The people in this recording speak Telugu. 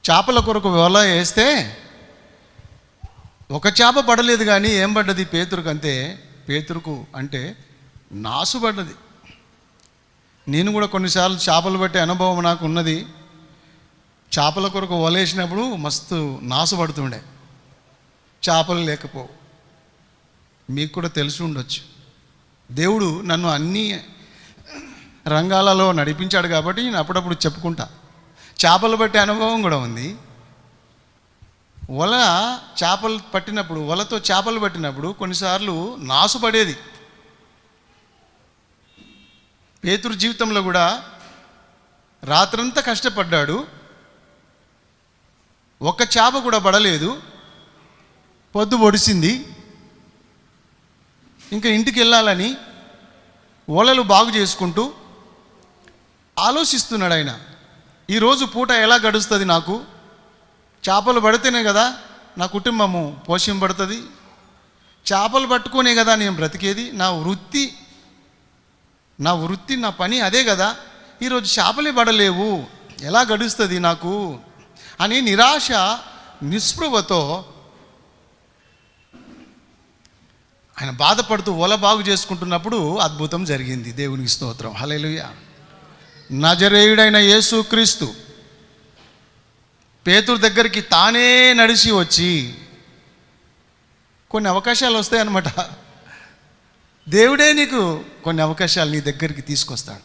చేపల కొరకు వల వేస్తే ఒక చేప పడలేదు, కానీ ఏం పడ్డది? పేతురుకు అంటే నాసు పడ్డది. నేను కూడా కొన్నిసార్లు చేపలు పట్టే అనుభవం నాకు ఉన్నది. చేపల కొరకు వలేసినప్పుడు మస్తు నాసు పడుతుండే, చేపలు లేకపోవు. మీకు కూడా తెలిసి ఉండొచ్చు. దేవుడు నన్ను అన్ని రంగాలలో నడిపించాడు కాబట్టి నేను అప్పుడప్పుడు చెప్పుకుంటా. చేపలు పట్టే అనుభవం కూడా ఉంది. వలతో చేపలు పట్టినప్పుడు కొన్నిసార్లు నాసు పడేది. పేతురు జీవితంలో కూడా రాత్రంతా కష్టపడ్డాడు, ఒక్క చేప కూడా పడలేదు. పొద్దు పొడిసింది, ఇంకా ఇంటికి వెళ్ళాలని వలలు బాగు చేసుకుంటూ ఆలోచిస్తున్నాడు ఆయన. ఈరోజు పూట ఎలా గడుస్తుంది? నాకు చేపలు పడితేనే కదా నా కుటుంబము పోషింపబడుతుంది, చేపలు పట్టుకునే కదా నేను బ్రతికేది, నా వృత్తి నా పని అదే కదా. ఈరోజు చేపలే పడలేవు, ఎలా గడుస్తుంది నాకు అని నిరాశ నిస్పృహతో ఆయన బాధపడుతూ వల బాగు చేసుకుంటున్నప్పుడు అద్భుతం జరిగింది. దేవునికి స్తోత్రం, హల్లెలూయా. నజరేయుడైన యేసుక్రీస్తు పేతురు దగ్గరికి తానే నడిచి వచ్చి, కొన్ని అవకాశాలు వస్తాయన్నమాట. దేవుడే నీకు కొన్ని అవకాశాలు నీ దగ్గరికి తీసుకొస్తాడు.